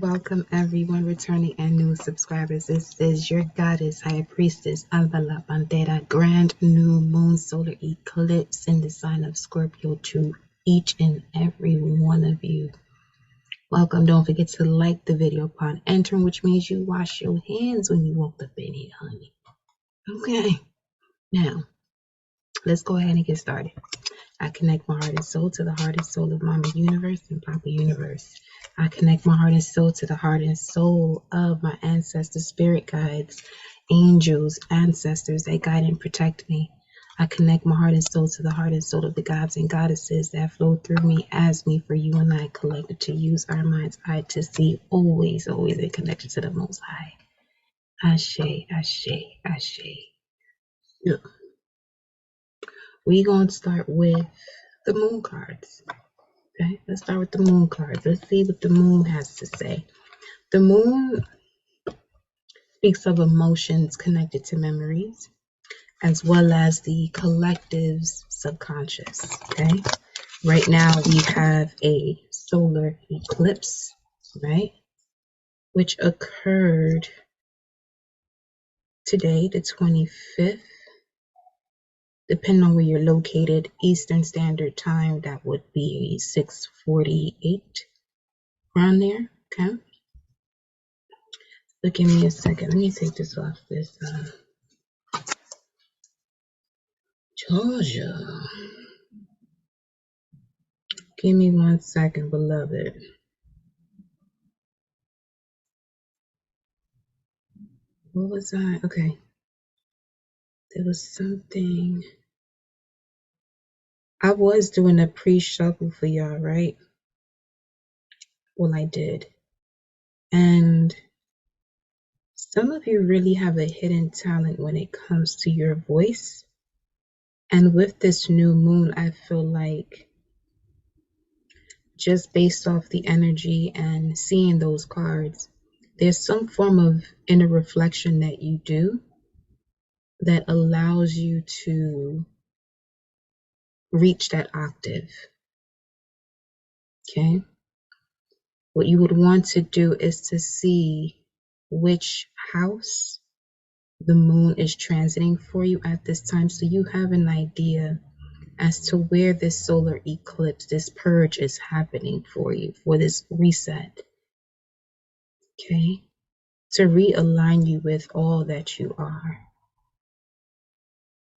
Welcome everyone returning and new subscribers. This is your goddess, High Priestess, Alba Bandera, Grand New Moon Solar Eclipse in the sign of Scorpio to each and every one of you. Welcome. Don't forget to like the video upon entering, which means you wash your hands when you walk up in here, honey. Okay. Now, let's go ahead and get started. I connect my heart and soul to the heart and soul of Mama Universe and Papa Universe. I connect my heart and soul to the heart and soul of my ancestors, spirit guides, angels, ancestors that guide and protect me. I connect my heart and soul to the heart and soul of the gods and goddesses that flow through me as me for you and I collected to use our mind's eye to see, always in connection to the Most High. Ashe, Ashe, Ashe. Yeah. We're going to start with the moon cards. Okay, let's start with the moon cards. Let's see what the moon has to say. The moon speaks of emotions connected to memories, as well as the collective's subconscious. Okay, right now we have a solar eclipse, right, which occurred today, the 25th. Depending on where you're located, Eastern Standard Time, that would be 6:48, around there. Okay. So give me a second. Let me take this off this Georgia. Give me 1 second, beloved. What was I? Okay. There was something. I was doing a pre-shuffle for y'all, right? Well, I did. And some of you really have a hidden talent when it comes to your voice. And with this new moon, I feel like just based off the energy and seeing those cards, there's some form of inner reflection that you do that allows you to reach that octave. Okay. What you would want to do is to see which house the moon is transiting for you at this time, so you have an idea as to where this solar eclipse, this purge is happening for you, for this reset. Okay. To realign you with all that you are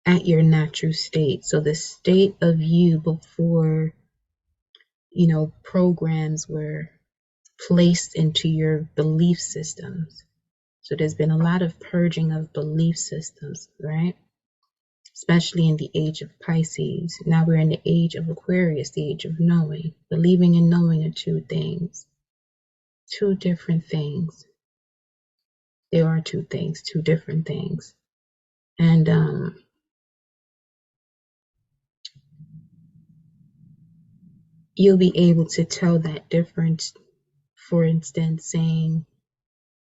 at your natural state. So the state of you before, programs were placed into your belief systems. So there's been a lot of purging of belief systems, right? Especially in the age of Pisces. Now we're in the age of Aquarius, the age of knowing. Believing and knowing are two things, two different things. There are two things, two different things. And you'll be able to tell that difference. For instance, saying,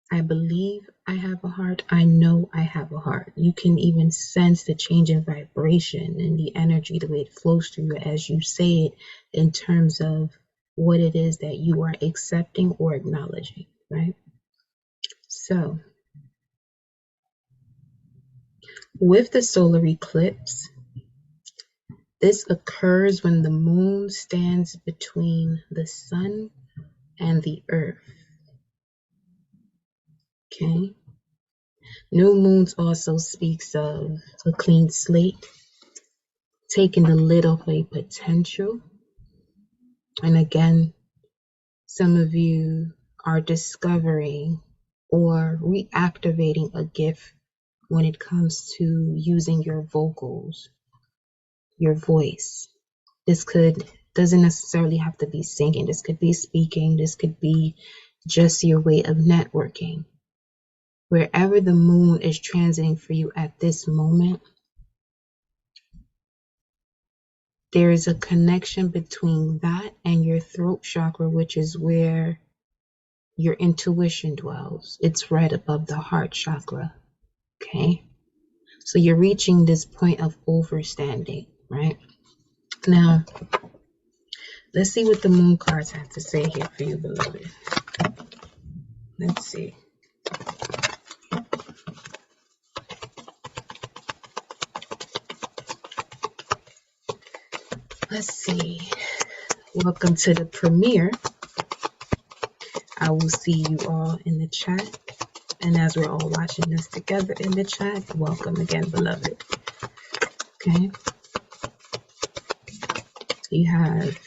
I believe I have a heart. I know I have a heart. You can even sense the change in vibration and the energy, the way it flows through you as you say it in terms of what it is that you are accepting or acknowledging, right? So, with the solar eclipse, this occurs when the moon stands between the sun and the earth. Okay. New moons also speaks of a clean slate, taking the lid off a potential. And again, some of you are discovering or reactivating a gift when it comes to using your vocals, your voice. This doesn't necessarily have to be singing. This could be speaking. This could be just your way of networking. Wherever the moon is transiting for you at this moment, there is a connection between that and your throat chakra, which is where your intuition dwells. It's right above the heart chakra. Okay. So you're reaching this point of overstanding, right? Now, let's see what the moon cards have to say here for you, beloved. Let's see. Let's see. Welcome to the premiere. I will see you all in the chat. And as we're all watching this together in the chat, welcome again, beloved. Okay. You have,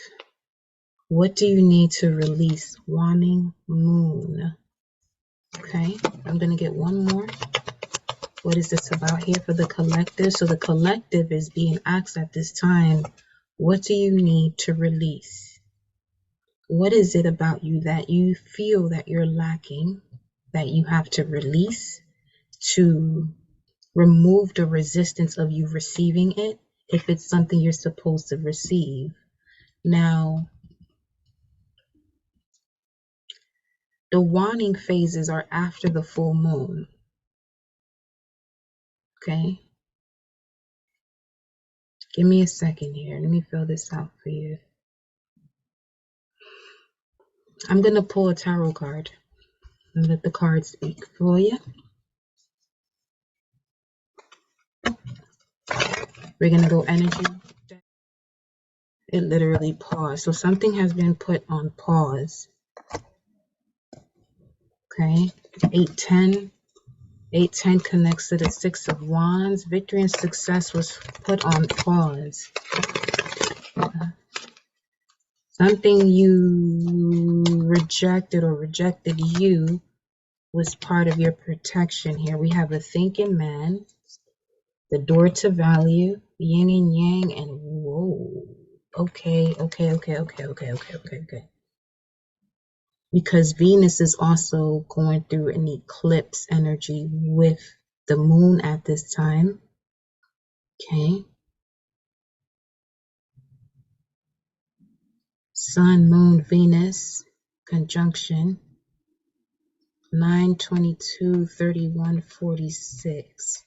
what do you need to release? Waning Moon. Okay. I'm going to get one more. What is this about here for the collective? So the collective is being asked at this time, what do you need to release? What is it about you that you feel that you're lacking, that you have to release to remove the resistance of you receiving it, if it's something you're supposed to receive? Now, the wanting phases are after the full moon. Okay? Give me a second here. Let me fill this out for you. I'm going to pull a tarot card and let the card speak for you. We're going to go energy. It literally paused. So something has been put on pause. Okay? 810. 810 connects to the Six of Wands. Victory and success was put on pause. Something you rejected or rejected you was part of your protection here. We have a thinking man, the door to value, yin and yang, and whoa. Okay. Because Venus is also going through an eclipse energy with the moon at this time. Okay. Sun, Moon, Venus conjunction 9/22/31/46.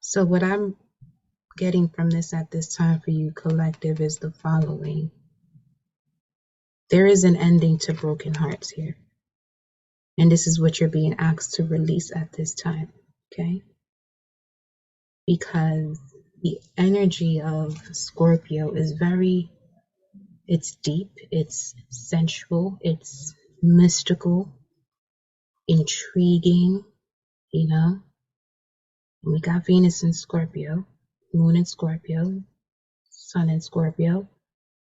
So what I'm getting from this at this time for you, collective, is the following. There is an ending to broken hearts here. And this is what you're being asked to release at this time, okay? Because the energy of Scorpio is it's deep, it's sensual, it's mystical, intriguing, you know? And we got Venus in Scorpio, Moon in Scorpio, Sun in Scorpio,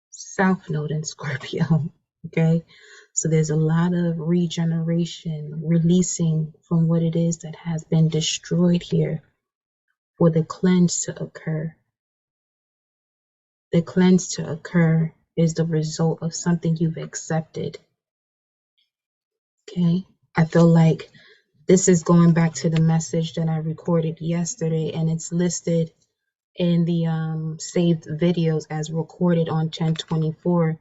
South Node in Scorpio, okay? So there's a lot of regeneration, releasing from what it is that has been destroyed here for the cleanse to occur. The cleanse to occur is the result of something you've accepted, okay? I feel like this is going back to the message that I recorded yesterday, and it's listed in the saved videos as recorded on 10/24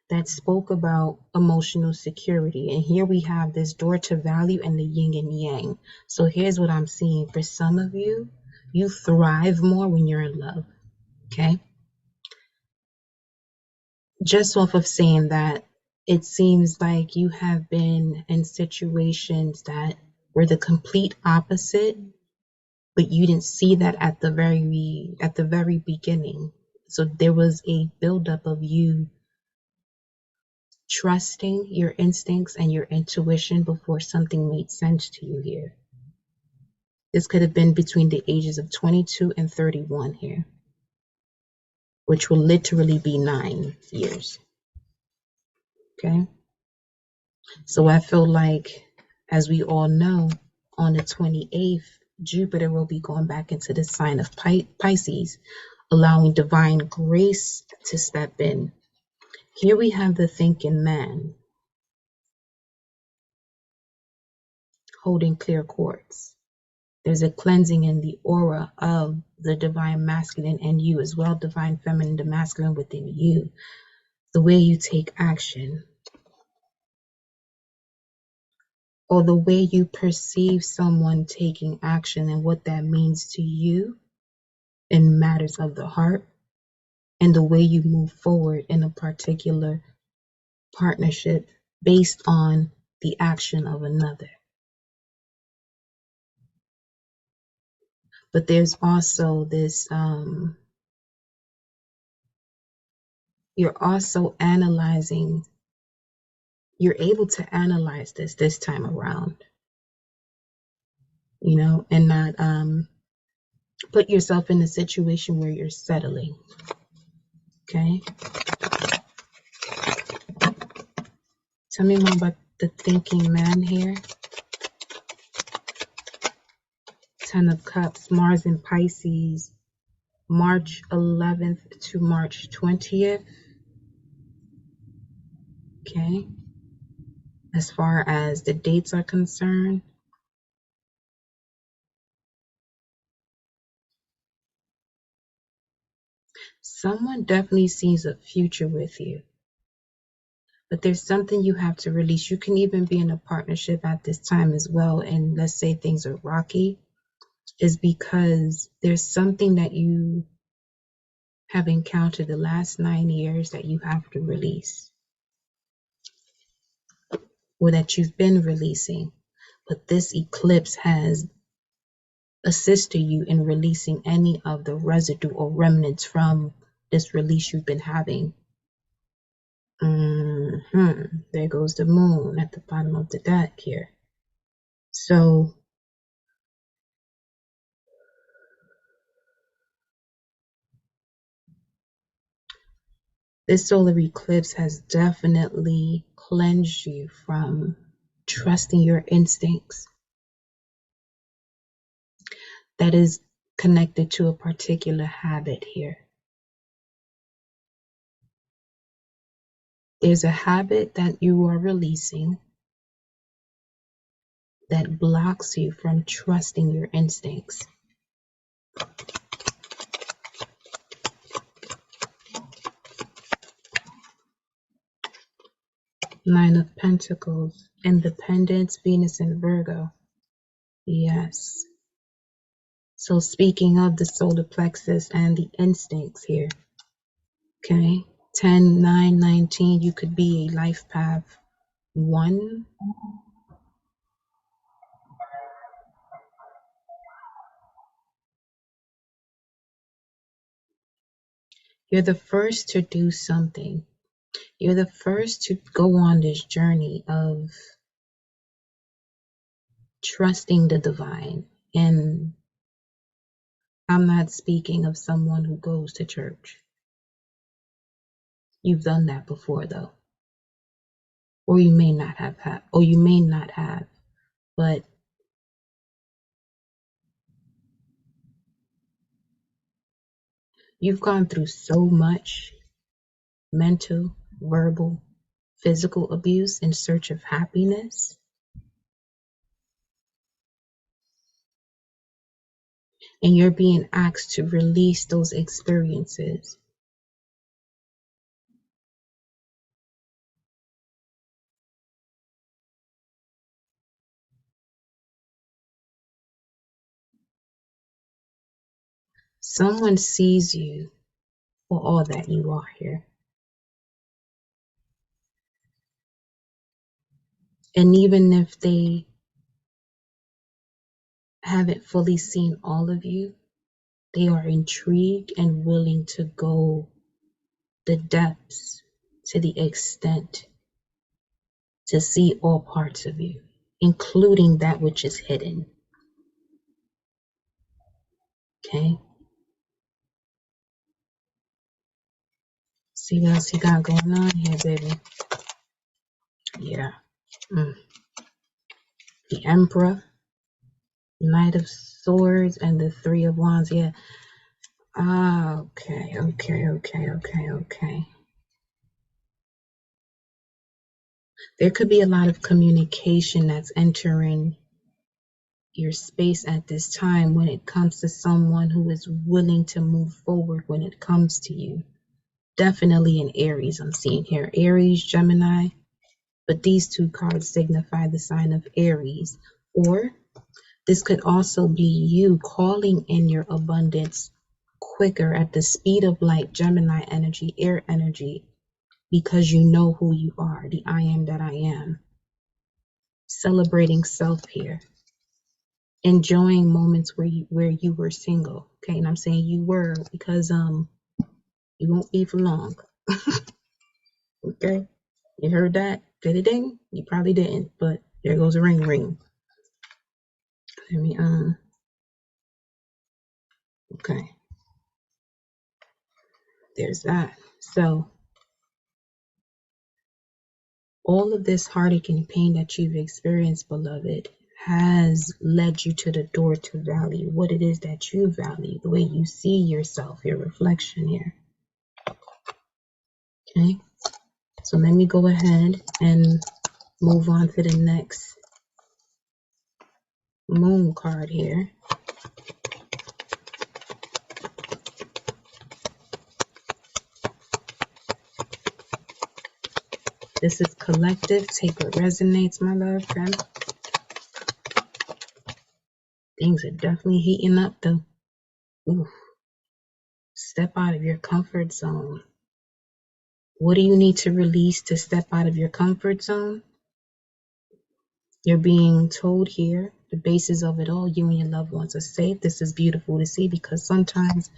that spoke about emotional security. And here we have this door to value and the yin and yang. So here's what I'm seeing. For some of you, you thrive more when you're in love, okay? Just off of saying that, it seems like you have been in situations that were the complete opposite, but you didn't see that at the very beginning. So there was a buildup of you trusting your instincts and your intuition before something made sense to you here. This could have been between the ages of 22 and 31 here, which will literally be 9 years. Okay? So I feel like, as we all know, on the 28th, Jupiter will be going back into the sign of Pisces, allowing divine grace to step in. Here we have the thinking man holding clear quartz. There's a cleansing in the aura of the divine masculine and you as well, divine feminine, the masculine within you. The way you take action. or the way you perceive someone taking action and what that means to you in matters of the heart, and the way you move forward in a particular partnership based on the action of another. But there's also this, you're also analyzing, you're able to analyze this time around, you know, and not put yourself in a situation where you're settling. Okay. Tell me more about the thinking man here. 10 of Cups, Mars in Pisces, March 11th to March 20th. Okay. As far as the dates are concerned, someone definitely sees a future with you, but there's something you have to release. You can even be in a partnership at this time as well, and let's say things are rocky, is because there's something that you have encountered the last 9 years that you have to release, or that you've been releasing. But this eclipse has assisted you in releasing any of the residue or remnants from this release you've been having. There goes the moon at the bottom of the deck here. So this solar eclipse has definitely cleansed you from trusting your instincts. That is connected to a particular habit here. There's a habit that you are releasing that blocks you from trusting your instincts. Nine of Pentacles, Independence, Venus in Virgo. Yes. So speaking of the solar plexus and the instincts here, okay, 10, 9, 19, you could be a life path 1. You're the first to do something. You're the first to go on this journey of trusting the divine. And I'm not speaking of someone who goes to church. You've done that before, though. Or you may not have, but you've gone through so much mental, verbal, physical abuse in search of happiness. And you're being asked to release those experiences. Someone sees you for all that you are here. And even if they haven't fully seen all of you, they are intrigued and willing to go the depths to the extent to see all parts of you, including that which is hidden. Okay? See what else you got going on here, baby. Yeah. The Emperor, Knight of Swords, and the Three of Wands. Yeah. Okay. There could be a lot of communication that's entering your space at this time when it comes to someone who is willing to move forward when it comes to you. Definitely in Aries, I'm seeing here. Aries, Gemini, but these two cards signify the sign of Aries. Or this could also be you calling in your abundance quicker at the speed of light, Gemini energy, air energy, because you know who you are, the I am that I am. Celebrating self here. Enjoying moments where you were single. Okay, and I'm saying you were because you won't be for long. Okay, you heard that? Did it ding? You probably didn't, but there goes a ring ring. Let me okay. There's that. So all of this heartache and pain that you've experienced, beloved, has led you to the door to value what it is that you value, the way you see yourself, your reflection here. Okay, so let me go ahead and move on to the next moon card here. This is collective. Take what resonates, my love. Okay? Things are definitely heating up, though. Oof. Step out of your comfort zone. What do you need to release to step out of your comfort zone? You're being told here, the basis of it all, you and your loved ones are safe. This is beautiful to see because sometimes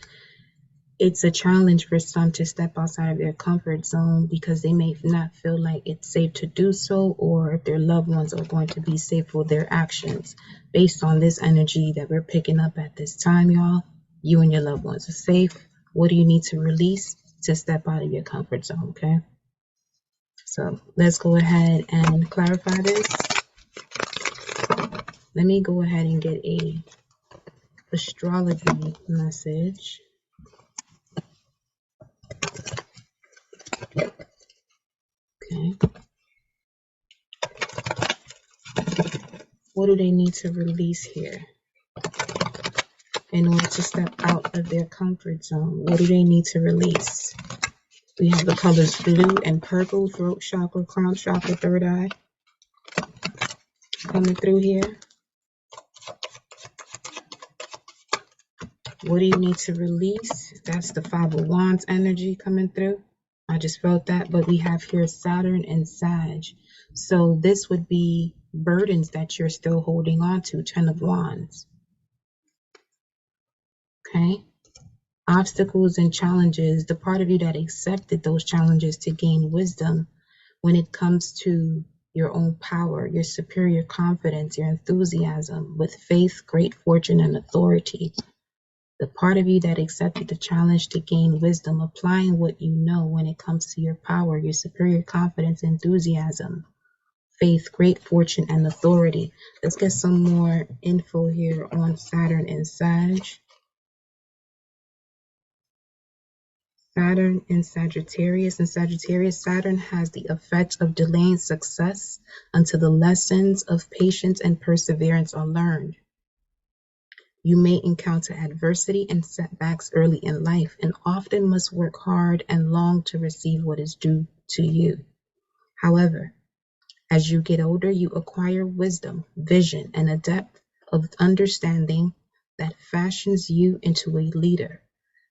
it's a challenge for some to step outside of their comfort zone because they may not feel like it's safe to do so, or if their loved ones are going to be safe for their actions. Based on this energy that we're picking up at this time, y'all, you and your loved ones are safe. What do you need to release to step out of your comfort zone, okay? So let's go ahead and clarify this. Let me go ahead and get a astrology message. Okay. What do they need to release here in order to step out of their comfort zone? What do they need to release? We have the colors blue and purple, throat chakra, crown chakra, third eye coming through here. What do you need to release? That's the Five of Wands energy coming through. I just felt that, but we have here Saturn and Sag. So this would be burdens that you're still holding on to, Ten of Wands. Okay? Obstacles and challenges, the part of you that accepted those challenges to gain wisdom when it comes to your own power, your superior confidence, your enthusiasm with faith, great fortune, and authority. The part of you that accepted the challenge to gain wisdom, applying what you know when it comes to your power, your superior confidence, enthusiasm, faith, great fortune, and authority. Let's get some more info here on Saturn and Sag. Saturn in Sagittarius. In Sagittarius, Saturn has the effect of delaying success until the lessons of patience and perseverance are learned. You may encounter adversity and setbacks early in life and often must work hard and long to receive what is due to you. However, as you get older, you acquire wisdom, vision, and a depth of understanding that fashions you into a leader.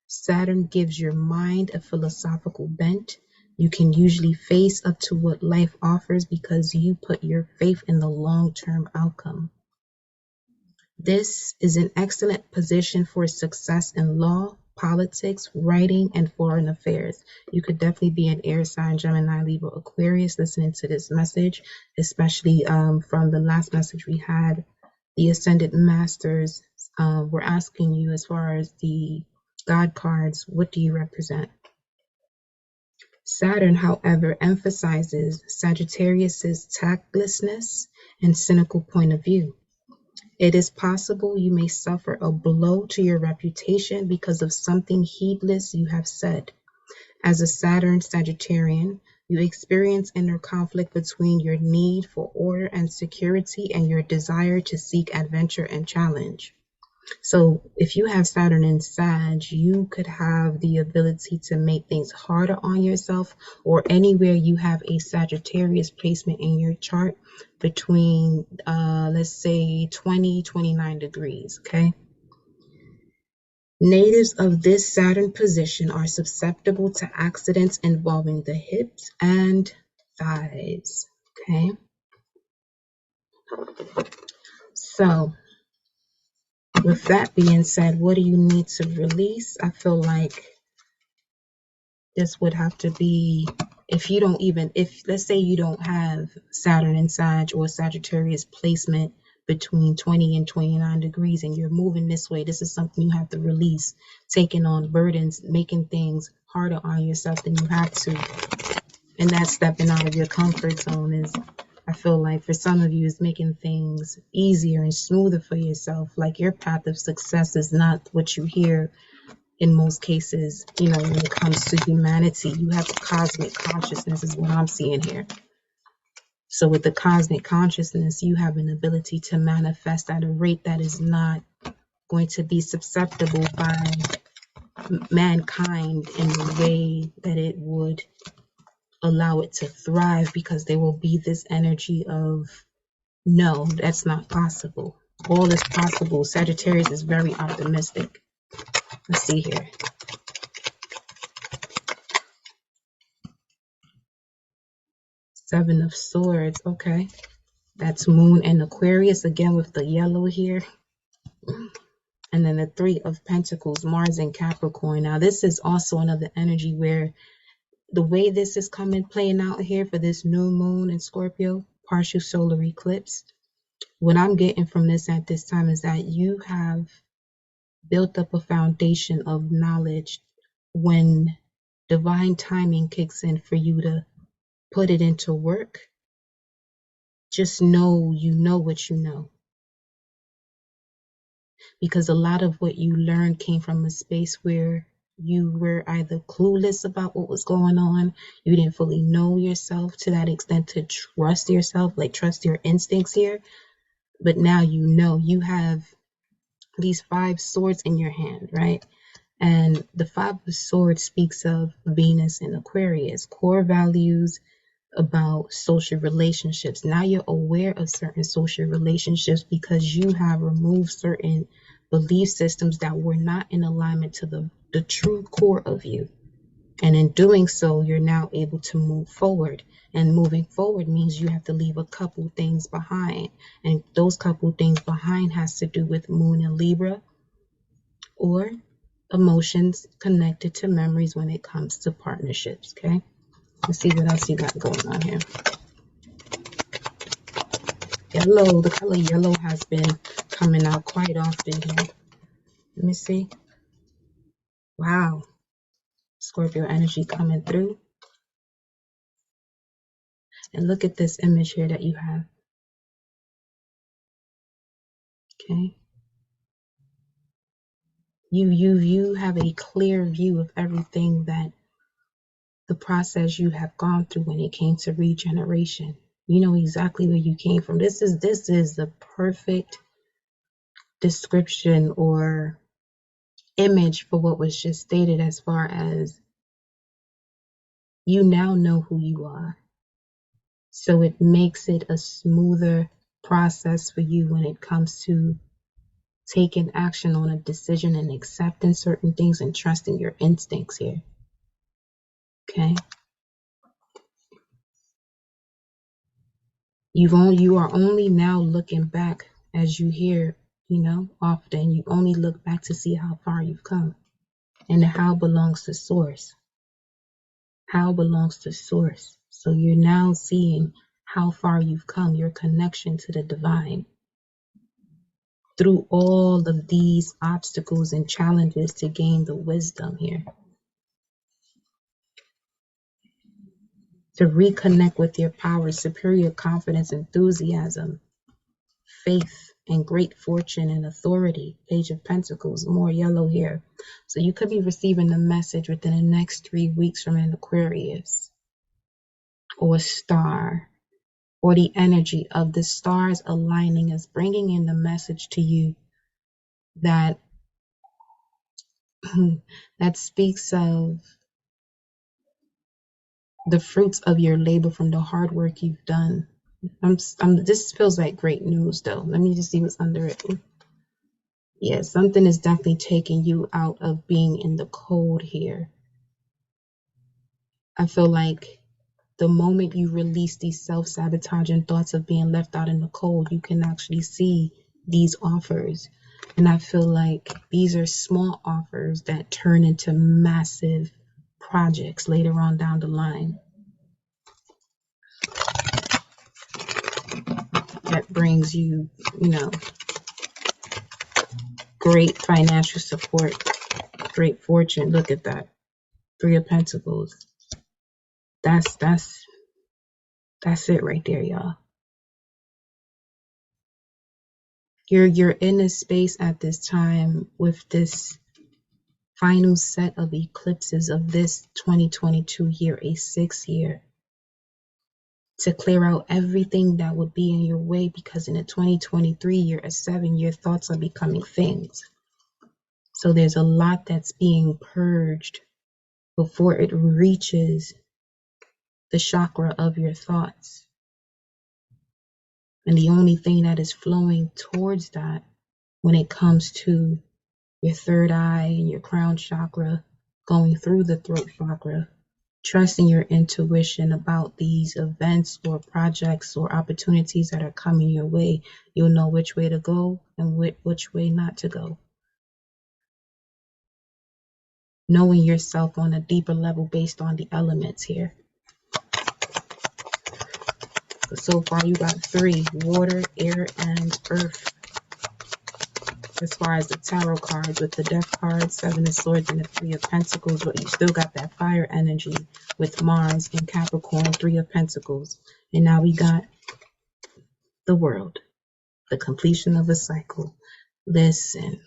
Saturn gives your mind a philosophical bent. You can usually face up to what life offers because you put your faith in the long-term outcome. This is an excellent position for success in law, politics, writing, and foreign affairs. You could definitely be an air sign, Gemini, Libra, Aquarius, listening to this message, especially from the last message we had. The Ascended Masters were asking you, as far as the God cards, what do you represent? Saturn, however, emphasizes Sagittarius's tactlessness and cynical point of view. It is possible you may suffer a blow to your reputation because of something heedless you have said. As a Saturn Sagittarian, you experience inner conflict between your need for order and security and your desire to seek adventure and challenge. So if you have Saturn in Sag, you could have the ability to make things harder on yourself, or anywhere you have a Sagittarius placement in your chart between, let's say 20-29 degrees, okay? Natives of this Saturn position are susceptible to accidents involving the hips and thighs, okay? So with that being said, what do you need to release? I feel like this would have to be, if you don't even, if let's say you don't have Saturn in Sag or Sagittarius placement between 20 and 29 degrees and you're moving this way, this is something you have to release. Taking on burdens, making things harder on yourself than you have to. And that stepping out of your comfort zone is, I feel like for some of you, is making things easier and smoother for yourself. Like your path of success is not what you hear in most cases, you know, when it comes to humanity. You have cosmic consciousness is what I'm seeing here. So with the cosmic consciousness, you have an ability to manifest at a rate that is not going to be susceptible by mankind in the way that it would allow it to thrive, because there will be this energy of, no, that's not possible. All is possible. Sagittarius is very optimistic. Let's see here. Seven of Swords. Okay. That's Moon and Aquarius again with the yellow here. And then the Three of Pentacles, Mars and Capricorn. Now this is also another energy where the way this is playing out here for this new moon in Scorpio, partial solar eclipse, what I'm getting from this at this time is that you have built up a foundation of knowledge. When divine timing kicks in for you to put it into work, just know you know what you know. Because a lot of what you learned came from a space where you were either clueless about what was going on, you didn't fully know yourself to that extent to trust yourself, like trust your instincts here. But now you know. You have these five swords in your hand, right? And the Five of Swords speaks of Venus and Aquarius, core values about social relationships. Now you're aware of certain social relationships because you have removed certain belief systems that were not in alignment to the true core of you. And in doing so, you're now able to move forward. And moving forward means you have to leave a couple things behind. And those couple things behind has to do with Moon and Libra, or emotions connected to memories when it comes to partnerships, okay? Let's see what else you got going on here. Yellow, the color yellow has been coming out quite often here. Let me see. Wow. Scorpio energy coming through. And look at this image here that you have. Okay. You have a clear view of everything that the process you have gone through when it came to regeneration. You know exactly where you came from. This is the perfect description or image for what was just stated, as far as you now know who you are. So it makes it a smoother process for you when it comes to taking action on a decision and accepting certain things and trusting your instincts here. Okay. You are only now looking back, as you hear, you know, often you only look back to see how far you've come. And the how belongs to source. How belongs to source. So you're now seeing how far you've come, your connection to the divine, through all of these obstacles and challenges to gain the wisdom here. To reconnect with your power, superior confidence, enthusiasm, faith, and great fortune and authority. Page of Pentacles, more yellow here. So you could be receiving the message within the next 3 weeks from an Aquarius or a star, or the energy of the stars aligning is bringing in the message to you that that speaks of the fruits of your labor from the hard work you've done. This feels like great news though. Let me just see what's under it. Yeah, something is definitely taking you out of being in the cold here. I feel like the moment you release these self-sabotaging thoughts of being left out in the cold, you can actually see these offers. And I feel like these are small offers that turn into massive projects later on down the line. That brings you, great financial support, great fortune. Look at that. Three of Pentacles. That's it right there, y'all. You're in a space at this time with this final set of eclipses of this 2022 year, a 6 year, to clear out everything that would be in your way, because in a 2023 year, a 7 year, thoughts are becoming things. So there's a lot that's being purged before it reaches the chakra of your thoughts. And the only thing that is flowing towards that when it comes to your third eye and your crown chakra going through the throat chakra, trusting your intuition about these events or projects or opportunities that are coming your way. You'll know which way to go and which way not to go. Knowing yourself on a deeper level based on the elements here. So far you got 3: water, air, and earth. As far as the tarot cards, with the Death card, 7 of Swords, and the 3 of Pentacles, but you still got that fire energy with Mars and Capricorn, 3 of Pentacles. And now we got the World, the completion of a cycle. Listen,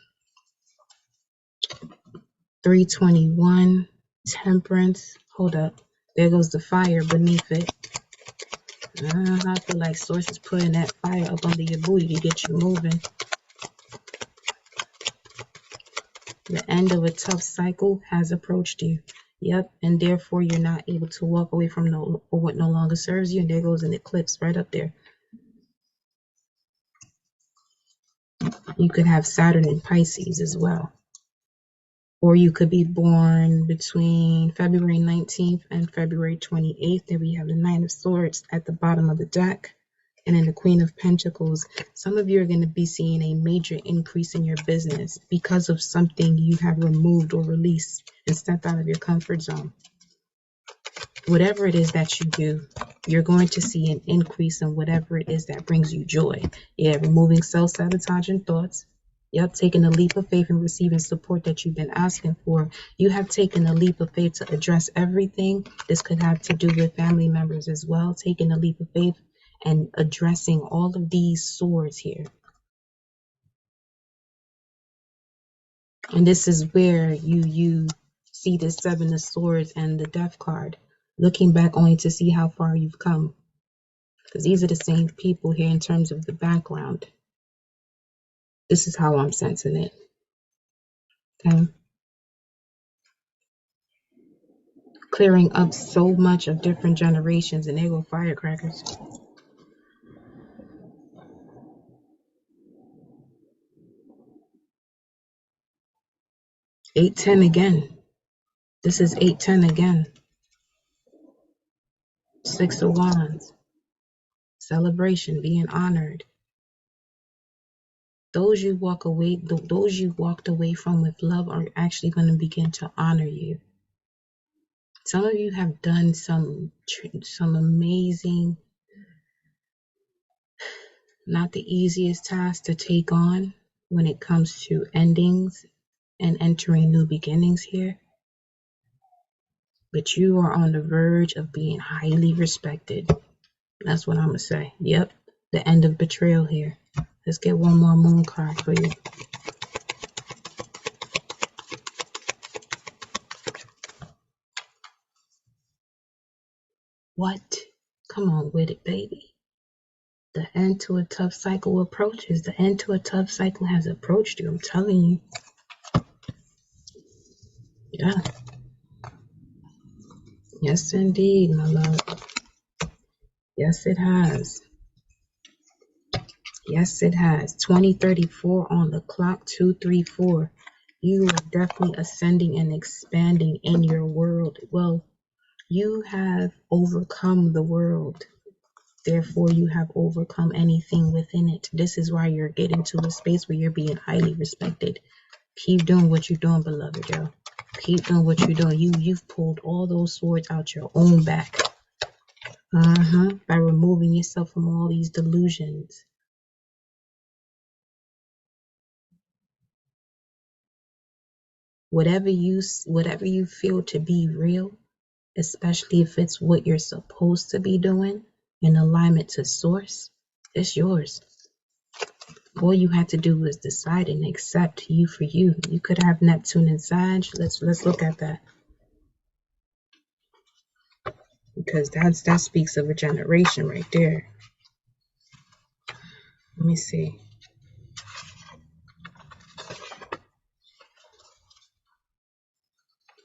321, Temperance. Hold up. There goes the fire beneath it. I feel like Source is putting that fire up under your booty to get you moving. The end of a tough cycle has approached you. Yep, and therefore you're not able to walk away from what no longer serves you. And there goes an eclipse right up there. You could have Saturn in Pisces as well. Or you could be born between February 19th and February 28th. There we have the Nine of Swords at the bottom of the deck. And then the Queen of Pentacles. Some of you are going to be seeing a major increase in your business because of something you have removed or released and stepped out of your comfort zone. Whatever it is that you do, you're going to see an increase in whatever it is that brings you joy. Yeah, removing self-sabotaging thoughts. Yep, taking a leap of faith and receiving support that you've been asking for. You have taken a leap of faith to address everything. This could have to do with family members as well. Taking a leap of faith and addressing all of these swords here. And this is where you see the 7 of Swords and the Death card. Looking back only to see how far you've come. Because these are the same people here in terms of the background. This is how I'm sensing it. Okay. Clearing up so much of different generations, and there go firecrackers. Eight, 10 again. This is 8, 10 again. 6 of Wands. Celebration, being honored. Those you walked away from with love are actually going to begin to honor you. Some of you have done some amazing, not the easiest task to take on when it comes to endings and entering new beginnings here. But you are on the verge of being highly respected. That's what I'm going to say. Yep, the end of betrayal here. Let's get one more moon card for you. What? Come on with it, baby. The end to a tough cycle approaches. The end to a tough cycle has approached you. I'm telling you. Yeah. Yes, indeed, my love. Yes, it has. Yes, it has. 2034 on the clock, 234. You are definitely ascending and expanding in your world. Well, you have overcome the world. Therefore, you have overcome anything within it. This is why you're getting to a space where you're being highly respected. Keep doing what you're doing, beloved, yo. Keep doing what you're doing. You've pulled all those swords out your own back. By removing yourself from all these delusions. Whatever you feel to be real, especially if it's what you're supposed to be doing in alignment to source, it's yours. All you had to do was decide and accept you for you. You could have Neptune and Sag. Let's look at that. Because that speaks of a generation right there. Let me see.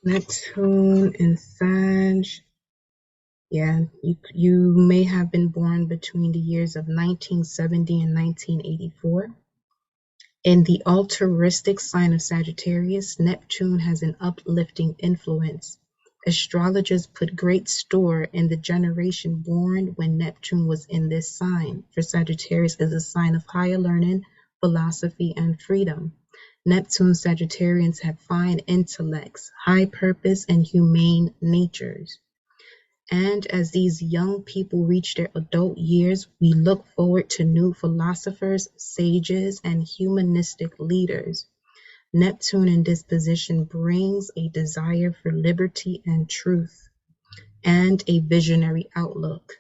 Neptune and Sag. Yeah, you may have been born between the years of 1970 and 1984. In the altruistic sign of Sagittarius, Neptune has an uplifting influence. Astrologers put great store in the generation born when Neptune was in this sign, for Sagittarius is a sign of higher learning, philosophy, and freedom. Neptune Sagittarians have fine intellects, high purpose, and humane natures. And as these young people reach their adult years, we look forward to new philosophers, sages, and humanistic leaders. Neptune in this position brings a desire for liberty and truth, and a visionary outlook.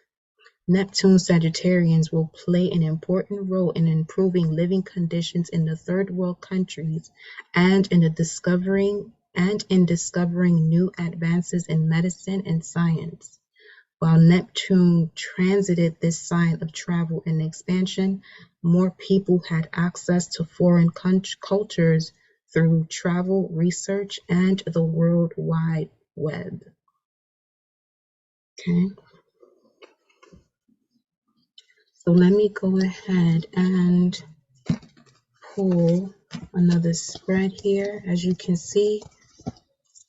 Neptune Sagittarians will play an important role in improving living conditions in the third world countries and in discovering new advances in medicine and science. While Neptune transited this sign of travel and expansion, more people had access to foreign cultures through travel, research, and the World Wide Web. Okay. So let me go ahead and pull another spread here, as you can see,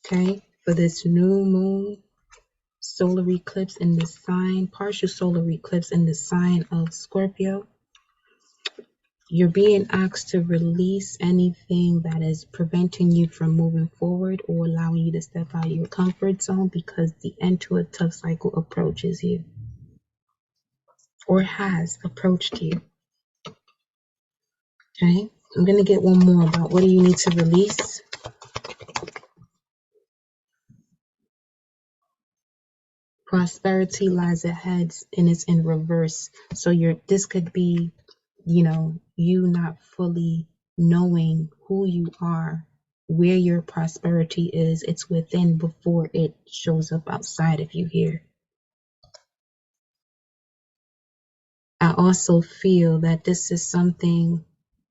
okay, for this new moon solar eclipse in the sign, partial solar eclipse in the sign of Scorpio. You're being asked to release anything that is preventing you from moving forward or allowing you to step out of your comfort zone, because the end to a tough cycle approaches you or has approached you. Okay, I'm going to get one more about what do you need to release. Prosperity lies ahead and it's in reverse. So this could be, you not fully knowing who you are, where your prosperity is. It's within before it shows up outside of you here. I also feel that this is something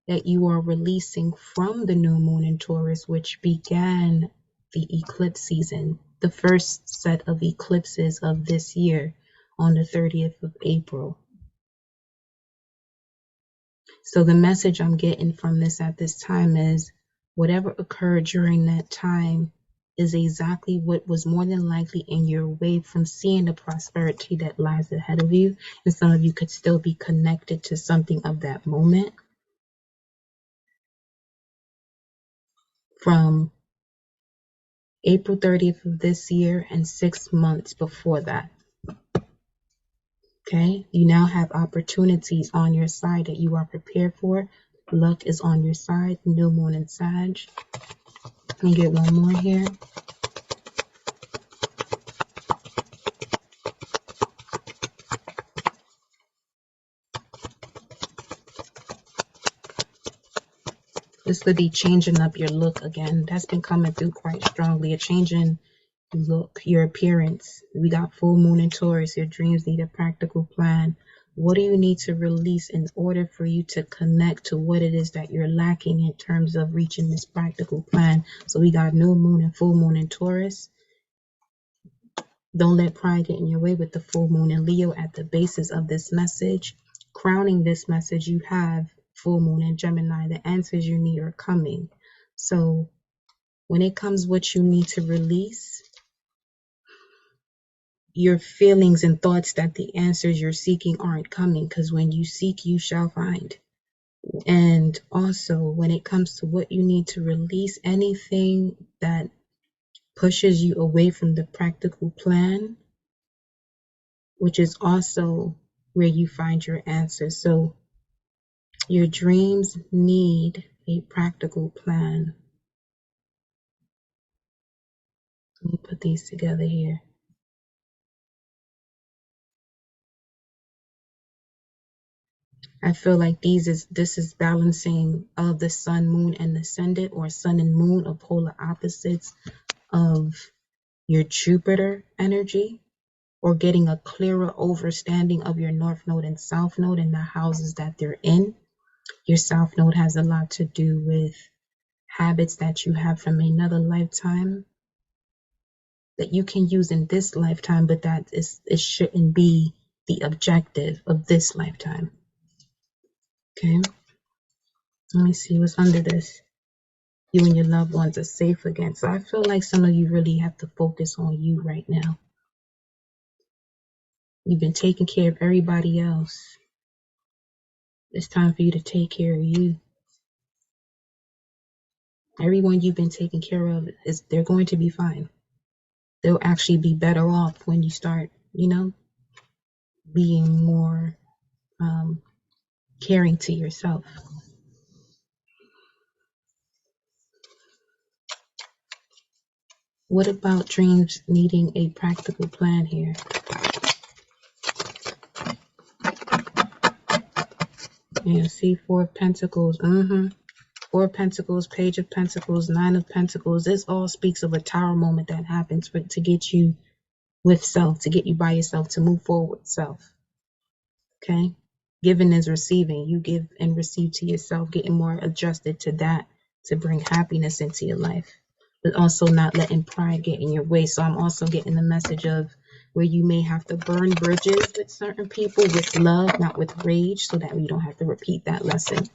that you are releasing from the new moon in Taurus, which began the eclipse season, the first set of eclipses of this year on the 30th of April. So the message I'm getting from this at this time is whatever occurred during that time is exactly what was more than likely in your way from seeing the prosperity that lies ahead of you. And some of you could still be connected to something of that moment from April 30th of this year and 6 months before that. Okay, you now have opportunities on your side that you are prepared for. Luck is on your side. New moon and Sag. Let me get one more here. This could be changing up your look again. That's been coming through quite strongly. A changing look, your appearance. We got full moon in Taurus. Your dreams need a practical plan. What do you need to release in order for you to connect to what it is that you're lacking in terms of reaching this practical plan? So we got new moon and full moon in Taurus. Don't let pride get in your way with the full moon in Leo at the basis of this message. Crowning this message, you have full moon in Gemini. The answers you need are coming. So when it comes what you need to release, your feelings and thoughts that the answers you're seeking aren't coming, because when you seek, you shall find. And also, when it comes to what you need to release, anything that pushes you away from the practical plan, which is also where you find your answers. So your dreams need a practical plan. Let me put these together here. I feel like this is balancing of the sun, moon, and ascendant, or sun and moon of polar opposites of your Jupiter energy, or getting a clearer understanding of your north node and south node and the houses that they're in. Your south node has a lot to do with habits that you have from another lifetime that you can use in this lifetime, but that it shouldn't be the objective of this lifetime. Okay, let me see what's under this. You and your loved ones are safe again. So I feel like some of you really have to focus on you right now. You've been taking care of everybody else. It's time for you to take care of you. Everyone you've been taking care of, they're going to be fine. They'll actually be better off when you start, being more caring to yourself. What about dreams needing a practical plan here? Yeah, see, Four of Pentacles. Four of Pentacles, Page of Pentacles, Nine of Pentacles. This all speaks of a tower moment that happens to get you with self, to get you by yourself, to move forward with self. Okay? Giving is receiving. You give and receive to yourself, getting more adjusted to that to bring happiness into your life. But also not letting pride get in your way. So I'm also getting the message of where you may have to burn bridges with certain people with love, not with rage, so that you don't have to repeat that lesson.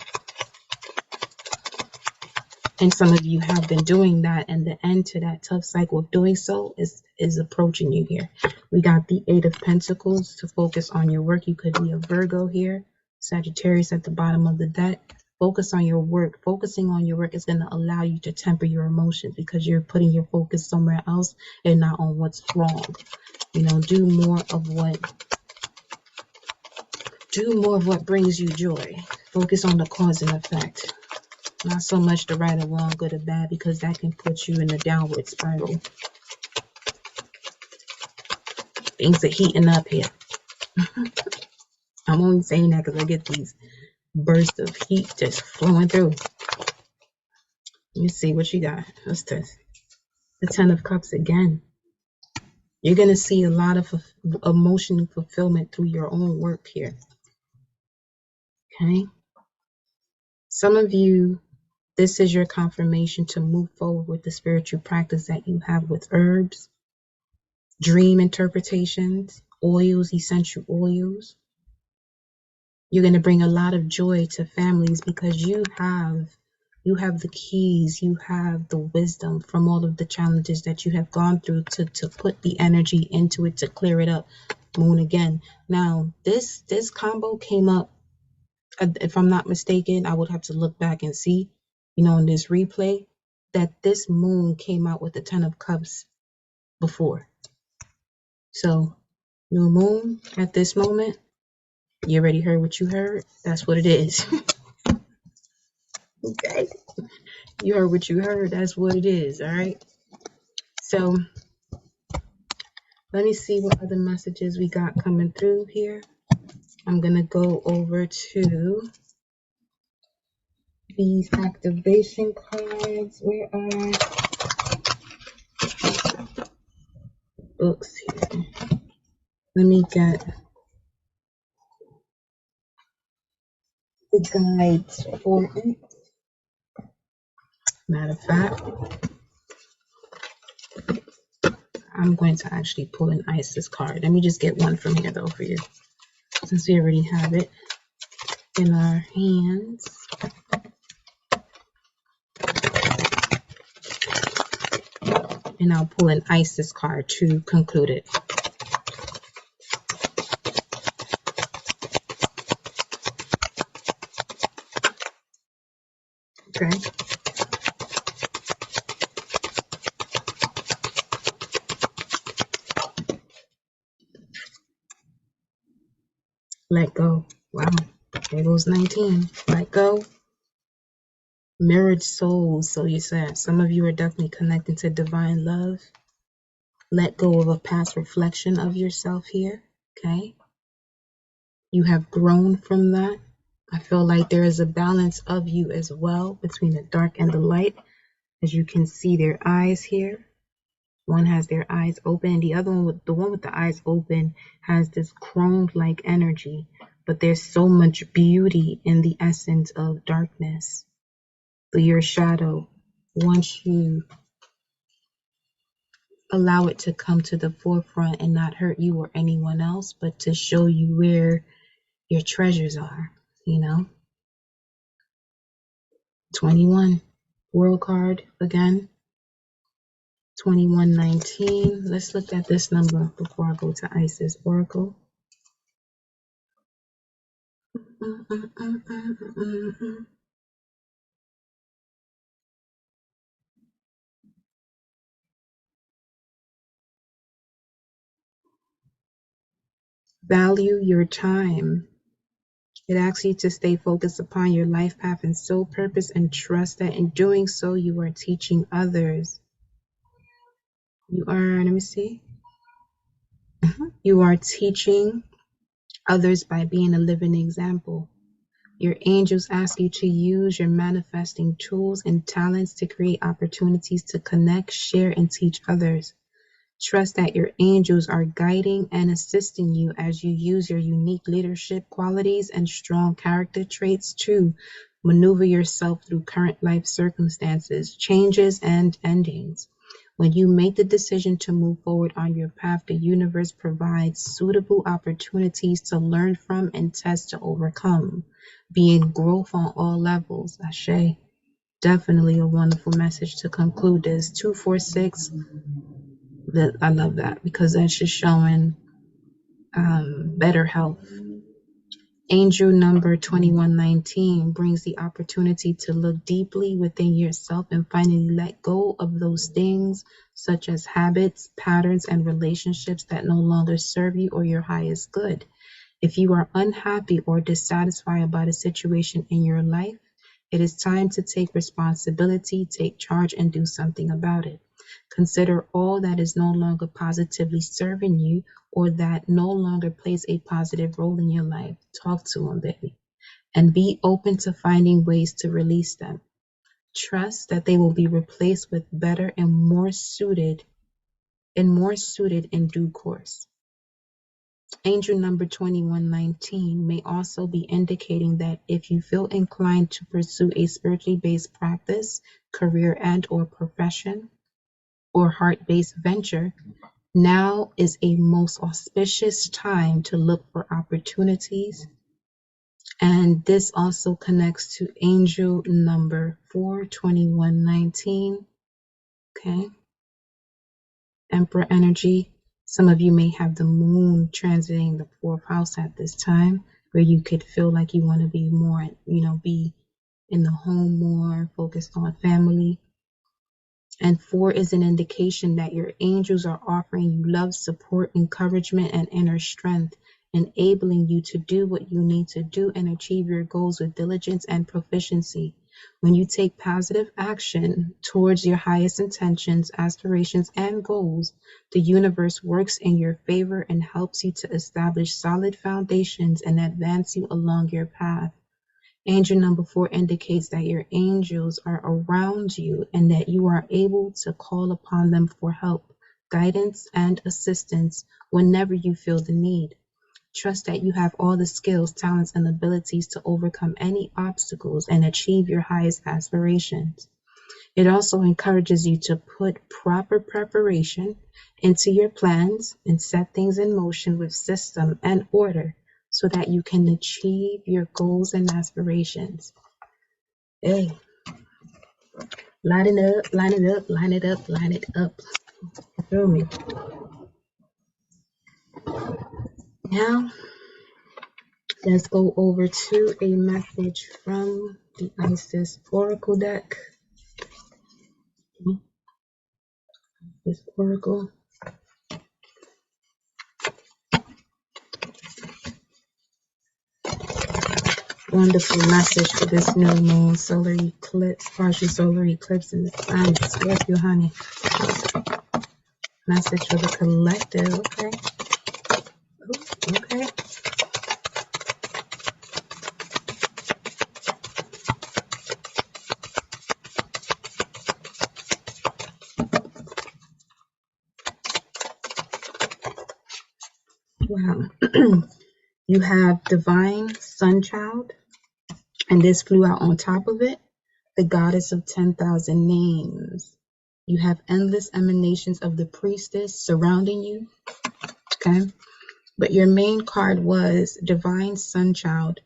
And some of you have been doing that, and the end to that tough cycle of doing so is approaching you here. We got the Eight of Pentacles to focus on your work. You could be a Virgo here, Sagittarius at the bottom of the deck. Focus on your work. Focusing on your work is going to allow you to temper your emotions because you're putting your focus somewhere else and not on what's wrong. Do more of what brings you joy. Focus on the cause and effect. Not so much the right or wrong, good or bad, because that can put you in a downward spiral. Things are heating up here. I'm only saying that because I get these bursts of heat just flowing through. Let me see what you got. What's this? The Ten of Cups again. You're going to see a lot of emotional fulfillment through your own work here. Okay? Some of you, this is your confirmation to move forward with the spiritual practice that you have with herbs, dream interpretations, oils, essential oils. You're going to bring a lot of joy to families because you have the keys, you have the wisdom from all of the challenges that you have gone through to put the energy into it, to clear it up. Moon again. Now, this combo came up, if I'm not mistaken, I would have to look back and see, in this replay, that this moon came out with the Ten of Cups before. So, new moon at this moment, you already heard what you heard. That's what it is. Okay? You heard what you heard. That's what it is. All right? So, let me see what other messages we got coming through here. I'm going to go over to these activation cards. Where are books here? Let me get the guides for it. Matter of fact, I'm going to actually pull an Isis card. Let me just get one from here though for you, since we already have it in our hands. And I'll pull an Isis card to conclude it. Okay. Let go. Wow. There goes 19. Let go. Mirrored souls. So you said some of you are definitely connecting to divine love. Let go of a past reflection of yourself here. Okay. You have grown from that. I feel like there is a balance of you as well between the dark and the light. As you can see their eyes here. One has their eyes open. The other one, the one with the eyes open, has this crone-like energy. But there's so much beauty in the essence of darkness. So your shadow, once you allow it to come to the forefront and not hurt you or anyone else, but to show you where your treasures are, you know. 21, world card again. 2119. Let's look at this number before I go to Isis Oracle. Value your time. It asks you to stay focused upon your life path and soul purpose, and trust that in doing so you are teaching others. You are, let me see. You are teaching others by being a living example. Your angels ask you to use your manifesting tools and talents to create opportunities to connect, share, and teach others. Trust that your angels are guiding and assisting you as you use your unique leadership qualities and strong character traits to maneuver yourself through current life circumstances, changes, and endings. When you make the decision to move forward on your path, the universe provides suitable opportunities to learn from and test to overcome, being growth on all levels. Ashe. Definitely a wonderful message to conclude this. 246. That I love that because that's just showing better health. Angel number 2119 brings the opportunity to look deeply within yourself and finally let go of those things such as habits, patterns, and relationships that no longer serve you or your highest good. If you are unhappy or dissatisfied about a situation in your life, it is time to take responsibility, take charge, and do something about it. Consider all that is no longer positively serving you or that no longer plays a positive role in your life. Talk to them, baby. And be open to finding ways to release them. Trust that they will be replaced with better and more suited in due course. Angel number 2119 may also be indicating that if you feel inclined to pursue a spiritually based practice, career and or profession, or heart-based venture, now is a most auspicious time to look for opportunities. And this also connects to angel number 42119. Okay. Emperor energy. Some of you may have the moon transiting the fourth house at this time, where you could feel like you want to be more, be in the home more, focused on family. And 4 is an indication that your angels are offering you love, support, encouragement, and inner strength, enabling you to do what you need to do and achieve your goals with diligence and proficiency. When you take positive action towards your highest intentions, aspirations, and goals, the universe works in your favor and helps you to establish solid foundations and advance you along your path. Angel number 4 indicates that your angels are around you and that you are able to call upon them for help, guidance, and assistance whenever you feel the need. Trust that you have all the skills, talents, and abilities to overcome any obstacles and achieve your highest aspirations. It also encourages you to put proper preparation into your plans and set things in motion with system and order so that you can achieve your goals and aspirations. Hey, line it up, line it up, line it up, line it up. You feel me? Now, let's go over to a message from the Isis Oracle deck. This Oracle. Wonderful message for this new moon, solar eclipse, partial solar eclipse in the sign of Scorpio, honey. Message for the collective, okay? Ooh, okay. Wow. You have Divine Sunchild, and this flew out on top of it. The Goddess of 10,000 Names. You have endless emanations of the Priestess surrounding you, okay? But your main card was Divine Sunchild,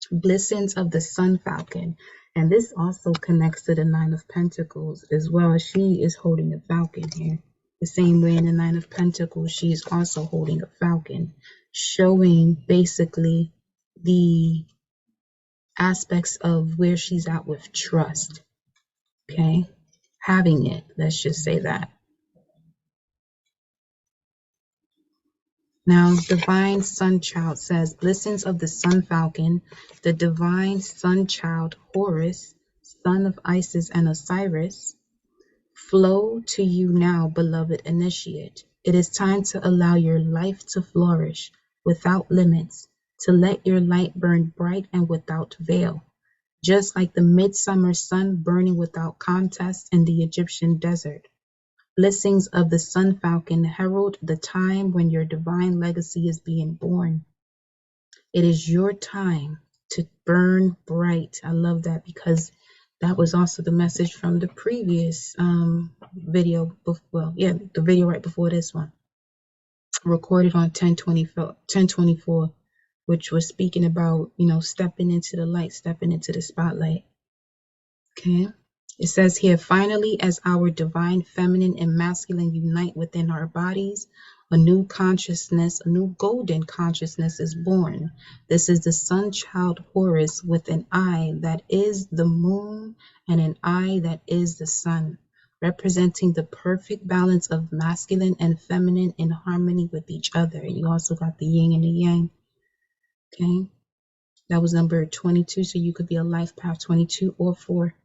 Blessings of the Sun Falcon. And this also connects to the Nine of Pentacles as well. She is holding a falcon here. The same way in the Nine of Pentacles, she is also holding a falcon, showing basically the aspects of where she's at with trust, okay? Having it, let's just say that. Now, Divine Sunchild says, Blessings of the Sun Falcon, the Divine Sunchild Horus, son of Isis and Osiris, flow to you now, beloved initiate. It is time to allow your life to flourish without limits, to let your light burn bright and without veil, just like the midsummer sun burning without contest in the Egyptian desert. Blessings of the Sun Falcon herald the time when your divine legacy is being born. It is your time to burn bright. I love that because that was also the message from the previous video. Well, yeah, the video right before this one, recorded on 10/24, which was speaking about, stepping into the light, stepping into the spotlight. Okay. It says here, finally, as our divine feminine and masculine unite within our bodies, a new consciousness, a new golden consciousness is born. This is the sun child Horus with an eye that is the moon and an eye that is the sun, representing the perfect balance of masculine and feminine in harmony with each other. You also got the yin and the yang. Okay. That was number 22. So you could be a life path 22 or 4.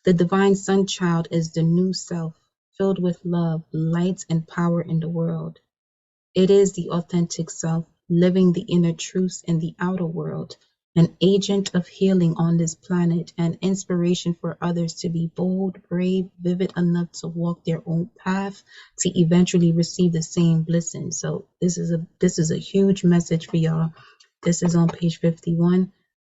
The divine sun child is the new self, filled with love, light, and power in the world. It is the authentic self, living the inner truths in the outer world, an agent of healing on this planet, and inspiration for others to be bold, brave, vivid enough to walk their own path, to eventually receive the same blessing. So this is a huge message for y'all. This is on page 51.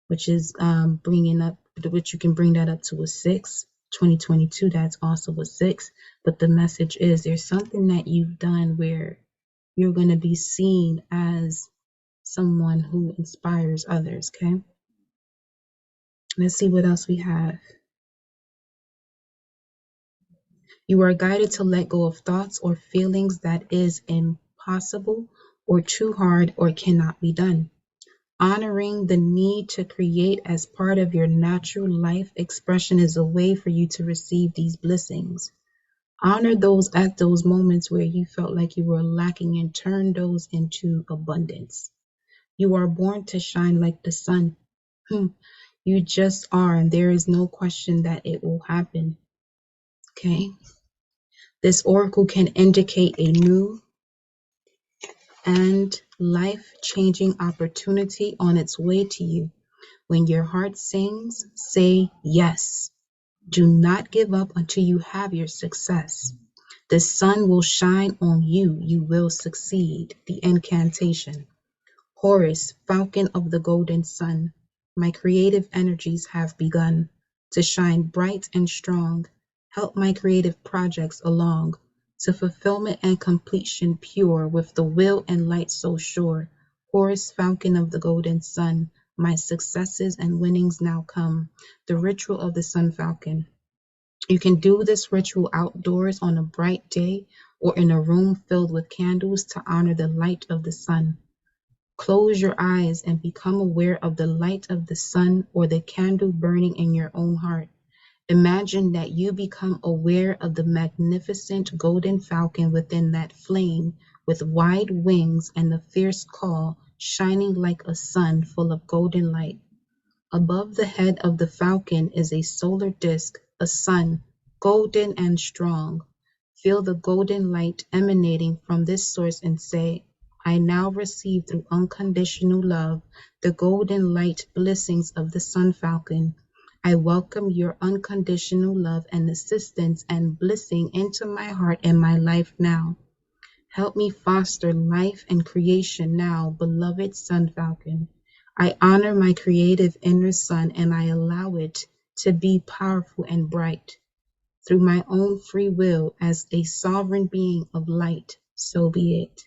Which is bringing up, which you can bring that up to a 6. 2022, that's also a 6. But the message is there's something that you've done where you're going to be seen as someone who inspires others, okay? Let's see what else we have. You are guided to let go of thoughts or feelings that is impossible or too hard or cannot be done. Honoring the need to create as part of your natural life expression is a way for you to receive these blessings. Honor those at those moments where you felt like you were lacking and turn those into abundance. You are born to shine like the sun. You just are, and there is no question that it will happen. Okay? This oracle can indicate a new and life-changing opportunity on its way to you. When your heart sings, say yes. Do not give up until you have your success. The sun will shine on you. You will succeed. The incantation. Horus, falcon of the golden sun, my creative energies have begun to shine bright and strong. Help my creative projects along to fulfillment and completion pure with the will and light so sure. Horus, falcon of the golden sun, my successes and winnings now come. The ritual of the sun falcon. You can do this ritual outdoors on a bright day or in a room filled with candles to honor the light of the sun. Close your eyes and become aware of the light of the sun or the candle burning in your own heart. Imagine that you become aware of the magnificent golden falcon within that flame with wide wings and the fierce call shining like a sun full of golden light. Above the head of the falcon is a solar disk, a sun, golden and strong. Feel the golden light emanating from this source and say, I now receive through unconditional love the golden light blessings of the sun falcon. I welcome your unconditional love and assistance and blessing into my heart and my life now. Help me foster life and creation now, beloved sun falcon. I honor my creative inner sun and I allow it to be powerful and bright. Through my own free will as a sovereign being of light, so be it.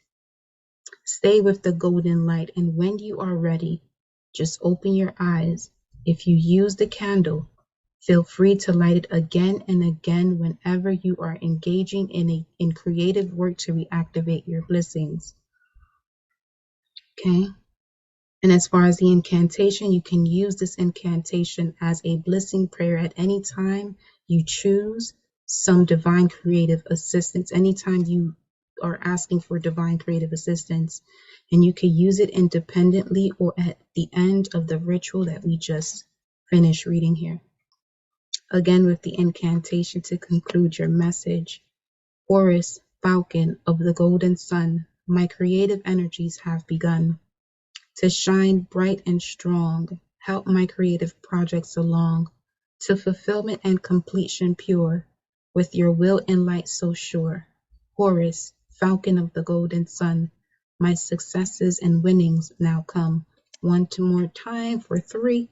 Stay with the golden light, and when you are ready, just open your eyes. If you use the candle, feel free to light it again and again whenever you are engaging in creative work to reactivate your blessings. Okay? And as far as the incantation, you can use this incantation as a blessing prayer at any time you choose some divine creative assistance, anytime you are asking for divine creative assistance. And you can use it independently or at the end of the ritual that we just finished reading here. Again, with the incantation to conclude your message. Horus, falcon of the golden sun, my creative energies have begun to shine bright and strong, help my creative projects along, to fulfillment and completion pure, with your will and light so sure. Horus, falcon of the golden sun, my successes and winnings now come. One more time for 3.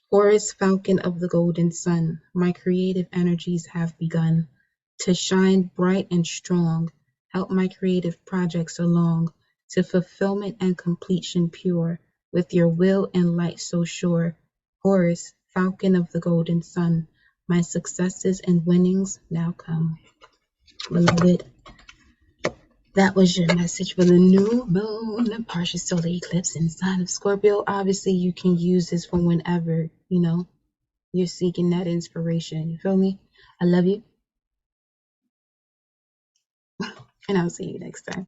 Horus, falcon of the golden sun, my creative energies have begun to shine bright and strong, help my creative projects along, to fulfillment and completion pure, with your will and light so sure. Horus, falcon of the golden sun, my successes and winnings now come. Beloved, that was your message for the new moon and partial solar eclipse in sign of Scorpio. Obviously, you can use this for whenever, you're seeking that inspiration. You feel me? I love you. And I'll see you next time.